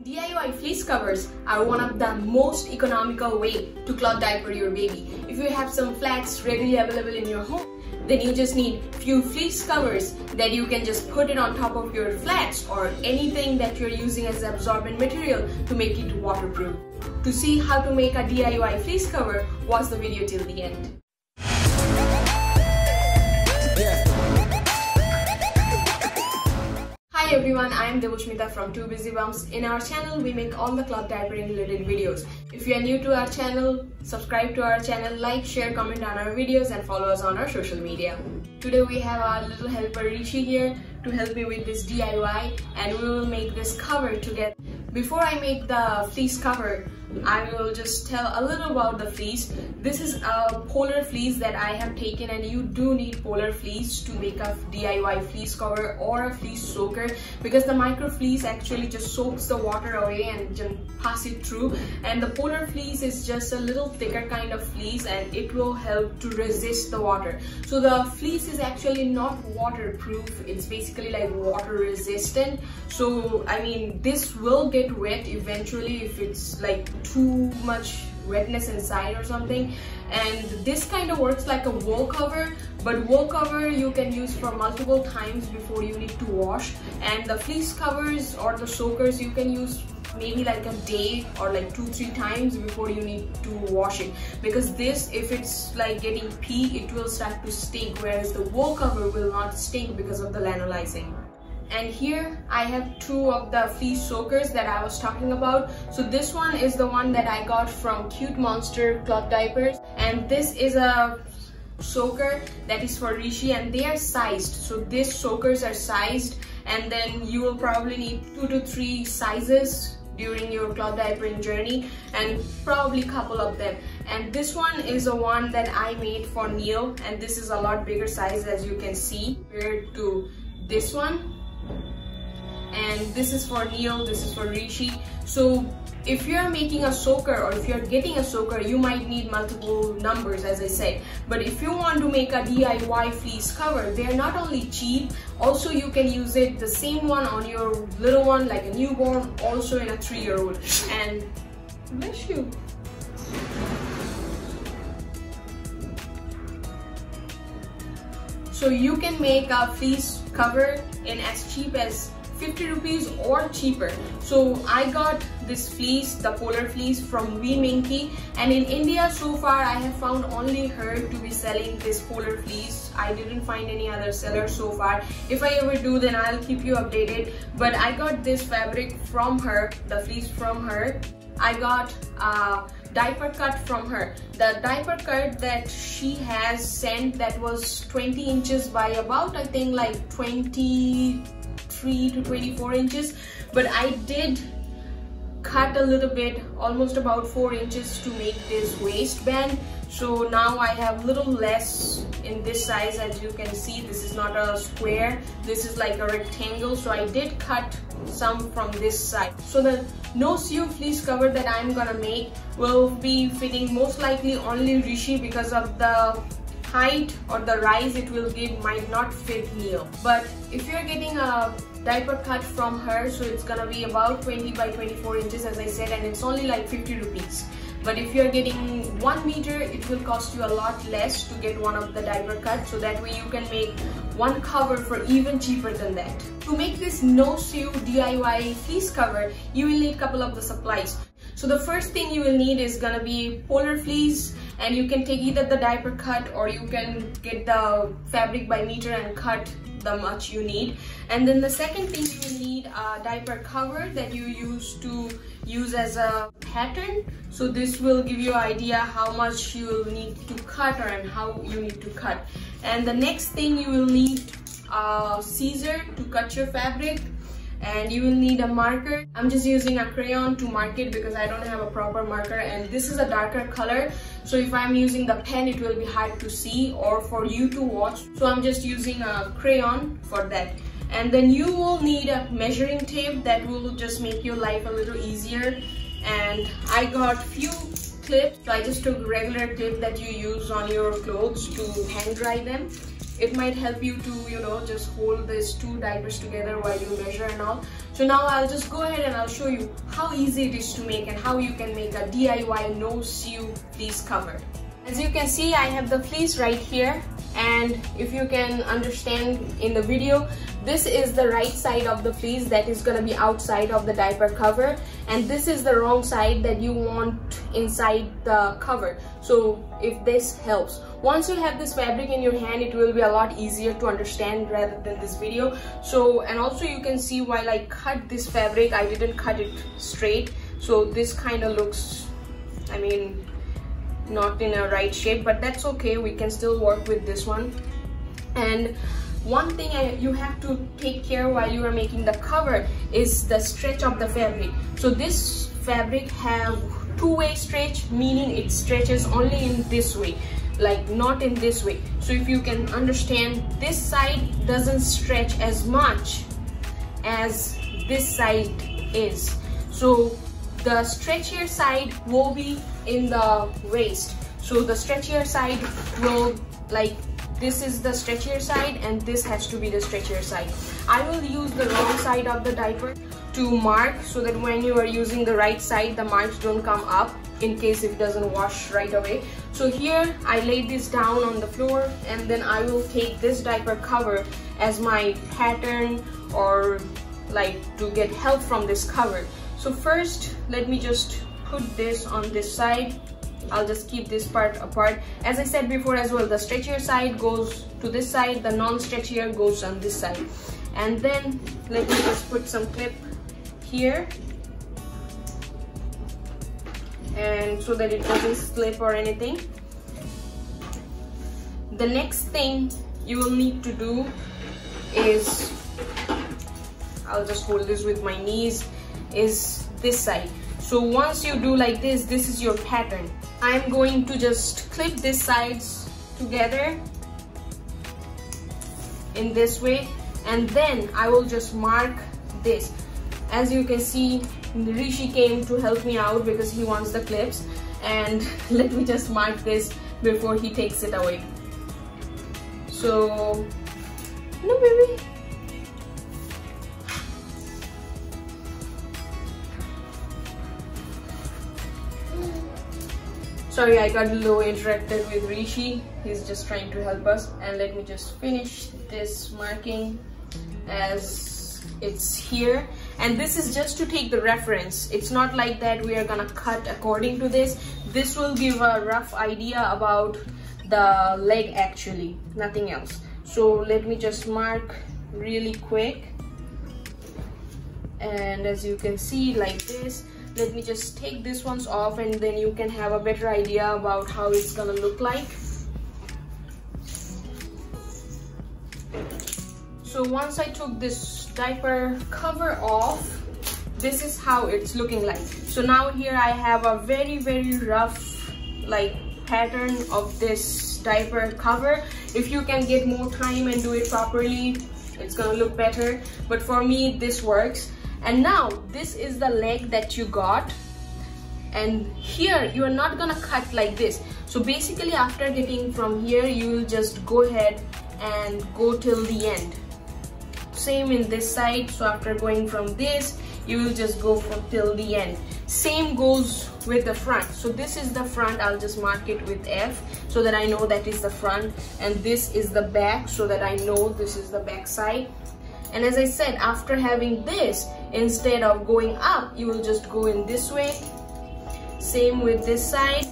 DIY fleece covers are one of the most economical way to cloth diaper your baby. If you have some flats readily available in your home, then you just need few fleece covers that you can just put it on top of your flats or anything that you're using as absorbent material to make it waterproof. To see how to make a DIY fleece cover, watch the video till the end. Hi everyone, I am Devushmita from Two Busy Bums. In our channel, we make all the cloth diapering related videos. If you are new to our channel, subscribe to our channel, like, share, comment on our videos and follow us on our social media. Today we have our little helper Rishi here to help me with this DIY and we will make this cover together. Before I make the fleece cover, I will just tell a little about the fleece. This is a polar fleece that I have taken, and you do need polar fleece to make a DIY fleece cover or a fleece soaker, because the micro fleece actually just soaks the water away and just pass it through, and the polar fleece is just a little thicker kind of fleece and it will help to resist the water. So the fleece is actually not waterproof, it's basically like water resistant. So I mean, this will get wet eventually if it's like too much wetness inside or something, and this kind of works like a wool cover, but wool cover you can use for multiple times before you need to wash, and the fleece covers or the soakers you can use maybe like a day or like 2-3 times before you need to wash it, because this, if it's like getting pee, it will start to stink, whereas the wool cover will not stink because of the lanolizing. And here I have two of the fleece soakers that I was talking about. So this one is the one that I got from Cute Monster cloth diapers, and this is a soaker that is for Rishi, and they are sized. So these soakers are sized, and then you will probably need 2 to 3 sizes during your cloth diapering journey, and probably a couple of them. And this one is the one that I made for Neel, and this is a lot bigger size as you can see compared to this one. And this is for Neel, this is for Rishi. So if you're making a soaker or if you're getting a soaker, you might need multiple numbers, as I said. But if you want to make a DIY fleece cover, they're not only cheap, also you can use it, the same one on your little one, like a newborn, also in a 3-year-old. And bless you. So you can make a fleece cover in as cheap as 50 rupees or cheaper. So I got this fleece, the polar fleece, from Wee Minky, and in India so far I have found only her to be selling this polar fleece. I didn't find any other seller so far. If I ever do, then I'll keep you updated. But I got this fabric from her, the fleece from her. I got diaper cut from her. The diaper cut that she has sent, that was 20 inches by about, I think, like 23 to 24 inches, but I did cut a little bit, almost about 4 inches, to make this waistband. So now I have a little less in this size. As you can see, this is not a square, this is like a rectangle, so I did cut some from this side. So the no-sew fleece cover that I'm gonna make will be fitting most likely only Rishi, because of the height or the rise it will give might not fit Neel. But if you're getting a diaper cut from her, so it's gonna be about 20 by 24 inches, as I said, and it's only like 50 rupees. But if you're getting 1 meter, it will cost you a lot less to get one of the diaper cuts, so that way you can make one cover for even cheaper than that. To make this no-sew DIY fleece cover, you will need a couple of the supplies. So the first thing you will need is gonna be polar fleece, and you can take either the diaper cut or you can get the fabric by meter and cut the much you need. And then the second thing, you will need a diaper cover that you use as a pattern. So this will give you an idea how much you will need to cut, or and how you need to cut. And the next thing, you will need a scissor to cut your fabric, and you will need a marker. I'm just using a crayon to mark it because I don't have a proper marker, and this is a darker color, so if I'm using the pen it will be hard to see or for you to watch, so I'm just using a crayon for that. And then you will need a measuring tape that will just make your life a little easier. And I got few clips, so I just took regular clip that you use on your clothes to hang dry them. it might help you to, you know, just hold these two diapers together while you measure and all. So now I'll just go ahead and I'll show you how easy it is to make and how you can make a DIY no sew fleece cover. As you can see, I have the fleece right here, and if you can understand in the video, this is the right side of the fleece that is going to be outside of the diaper cover, and this is the wrong side that you want inside the cover. So if this helps, once you have this fabric in your hand, it will be a lot easier to understand rather than this video. So, and also you can see while I cut this fabric, I didn't cut it straight, so this kind of looks, I mean, not in a right shape, but that's okay, we can still work with this one. And one thing you have to take care while you are making the cover is the stretch of the fabric. So this fabric have two-way stretch, meaning it stretches only in this way, like not in this way. So if you can understand, this side doesn't stretch as much as this side is. So the stretchier side will be in the waist. So the stretchier side will, like, this is the stretchier side and this has to be the stretchier side. I will use the wrong side of the diaper to mark so that when you are using the right side, the marks don't come up in case it doesn't wash right away. So here I laid this down on the floor, and then I will take this diaper cover as my pattern, or like to get help from this cover. So first, let me just put this on this side. I'll just keep this part apart. As I said before as well, the stretchier side goes to this side, the non-stretchier goes on this side. And then let me just put some clip here, and so that it doesn't slip or anything. The next thing you will need to do is, I'll just hold this with my knees, is this side. So once you do like this, this is your pattern. I'm going to just clip these sides together in this way, and then I will just mark this. As you can see, Rishi came to help me out because he wants the clips, and let me just mark this before he takes it away. So, no baby. Sorry, I got a little interrupted with Rishi. He's just trying to help us. And let me just finish this marking as it's here. And this is just to take the reference. It's not like that we are gonna cut according to this. This will give a rough idea about the leg actually, nothing else. So let me just mark really quick. And as you can see, like this. Let me just take these ones off, and then you can have a better idea about how it's gonna look like. So once I took this diaper cover off, this is how it's looking like. So now here I have a very rough like pattern of this diaper cover. If you can get more time and do it properly, it's gonna look better, but for me this works. And now this is the leg that you got, and here you are not gonna cut like this. So basically after getting from here, you will just go ahead and go till the end. Same in this side. So after going from this, you will just go till the end. Same goes with the front. So this is the front. I'll just mark it with F so that I know that is the front, and this is the back so that I know this is the back side. And as I said, after having this, instead of going up, you will just go in this way. Same with this side.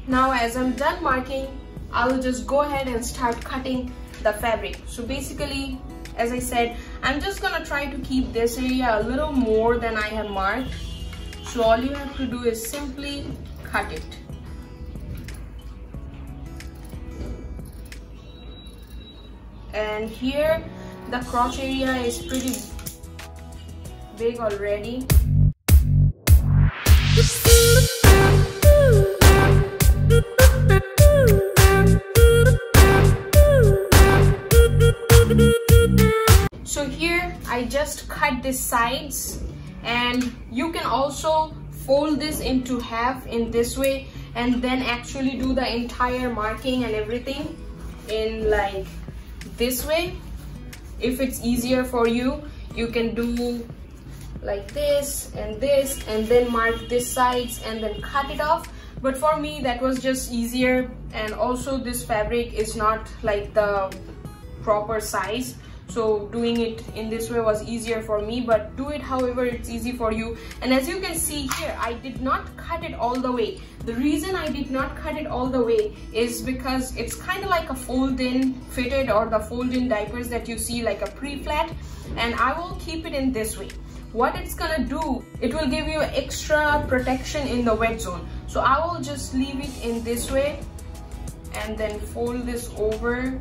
Now as I'm done marking, I will just go ahead and start cutting the fabric. So basically, as I said, I'm just gonna try to keep this area a little more than I have marked. So all you have to do is simply cut it. And here, the crotch area is pretty big already. So here I just cut the sides, and you can also fold this into half in this way and then actually do the entire marking and everything in like this way. If it's easier for you, you can do like this, and then mark this sides and then cut it off. But for me, that was just easier, and also this fabric is not like the proper size, so doing it in this way was easier for me. But do it however it's easy for you. And as you can see here, I did not cut it all the way. The reason I did not cut it all the way is because it's kind of like a fold-in fitted, or the fold-in diapers that you see, like a pre-flat, and I will keep it in this way. What it's gonna do, it will give you extra protection in the wet zone. So I will just leave it in this way and then fold this over.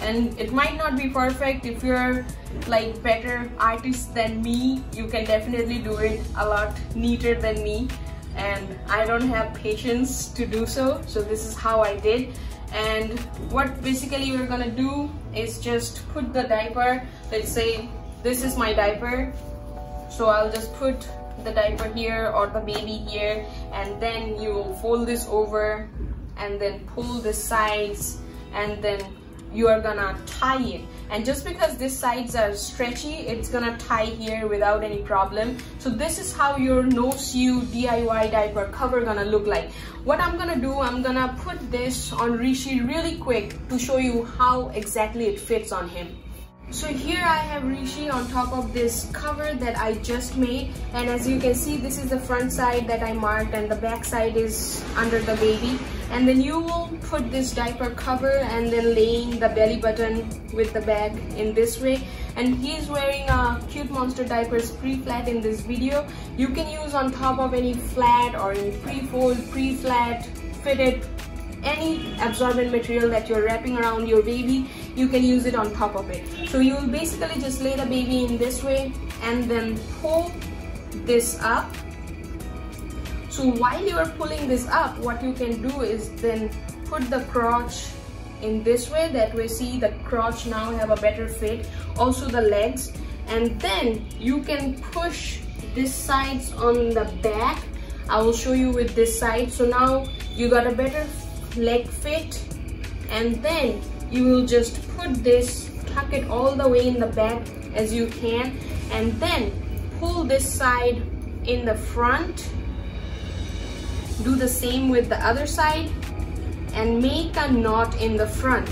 And it might not be perfect. If you're like better artist than me, you can definitely do it a lot neater than me, and I don't have patience to do so. So this is how I did. And what basically you're gonna do is just put the diaper, let's say this is my diaper, so I'll just put the diaper here or the baby here, and then you will fold this over and then pull the sides, and then you are gonna tie it. And just because these sides are stretchy, it's gonna tie here without any problem. So this is how your no sew DIY diaper cover gonna look like. What I'm gonna do, I'm gonna put this on Rishi really quick to show you how exactly it fits on him. So here I have Rishi on top of this cover that I just made, and as you can see, this is the front side that I marked and the back side is under the baby. And then you will put this diaper cover and then laying the belly button with the bag in this way. And he's wearing a Cute Monster Diapers pre-flat in this video. You can use on top of any flat or any pre-fold, pre-flat, fitted, any absorbent material that you're wrapping around your baby, you can use it on top of it. So you will basically just lay the baby in this way and then pull this up. So while you are pulling this up, what you can do is then put the crotch in this way. That way, see, the crotch now have a better fit, also the legs. And then you can push this sides on the back. I will show you with this side. So now you got a better leg fit, and then you will just put this, tuck it all the way in the back as you can, and then pull this side in the front. Do the same with the other side and make a knot in the front.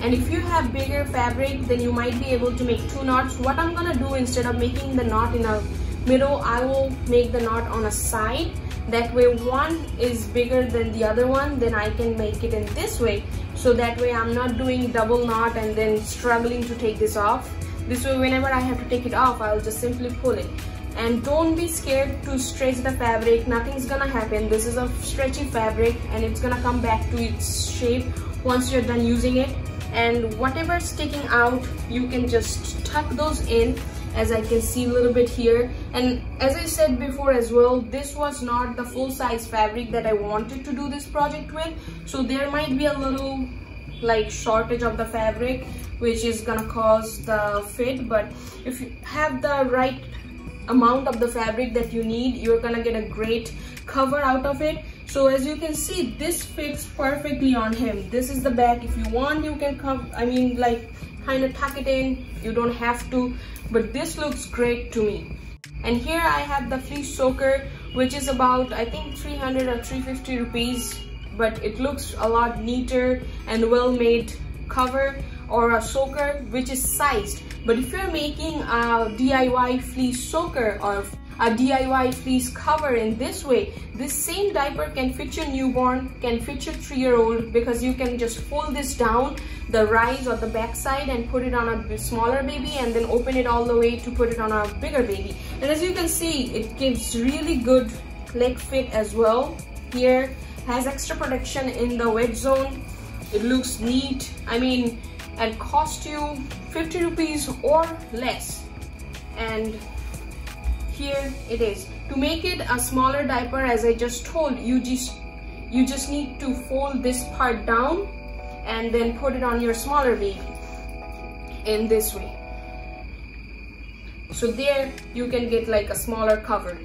And if you have bigger fabric, then you might be able to make 2 knots. What I'm gonna do, instead of making the knot in a middle, I will make the knot on a side. That way one is bigger than the other one, then I can make it in this way. So that way I'm not doing double knot and then struggling to take this off. This way, whenever I have to take it off, I'll just simply pull it. And don't be scared to stretch the fabric, nothing's gonna happen. This is a stretchy fabric and it's gonna come back to its shape once you're done using it. And whatever's sticking out, you can just tuck those in, as I can see a little bit here. And as I said before as well, this was not the full size fabric that I wanted to do this project with. So there might be a little like shortage of the fabric, which is gonna cause the fit. But if you have the right amount of the fabric that you need, you're gonna get a great cover out of it. So as you can see, this fits perfectly on him. This is the back. If you want, you can come, like kind of tuck it in. You don't have to, but this looks great to me. And here I have the fleece soaker, which is about, I think, 300 or 350 rupees, but it looks a lot neater and well made cover, or a soaker which is sized. But if you're making a DIY fleece soaker or a DIY fleece cover in this way, this same diaper can fit your newborn, can fit your 3-year-old, because you can just fold this down the rise or the back side and put it on a smaller baby, and then open it all the way to put it on a bigger baby. And as you can see, it gives really good leg fit as well. Here has extra protection in the wet zone. It looks neat. And cost you 50 rupees or less. And here it is. To make it a smaller diaper, as I just told you, you just need to fold this part down and then put it on your smaller baby in this way. So there you can get like a smaller cover.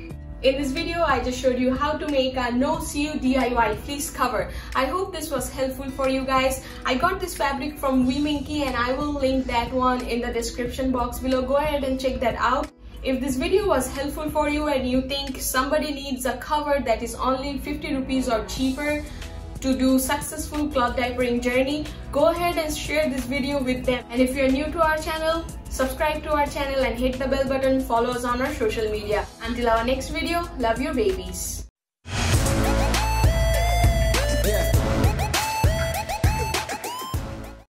In this video, I just showed you how to make a no-sew DIY fleece cover. I hope this was helpful for you guys. I got this fabric from Weminky and I will link that one in the description box below. Go ahead and check that out. If this video was helpful for you and you think somebody needs a cover that is only 50 rupees or cheaper to do successful cloth diapering journey, go ahead and share this video with them. And if you're new to our channel, subscribe to our channel and hit the bell button. Follow us on our social media. Until our next video, love your babies.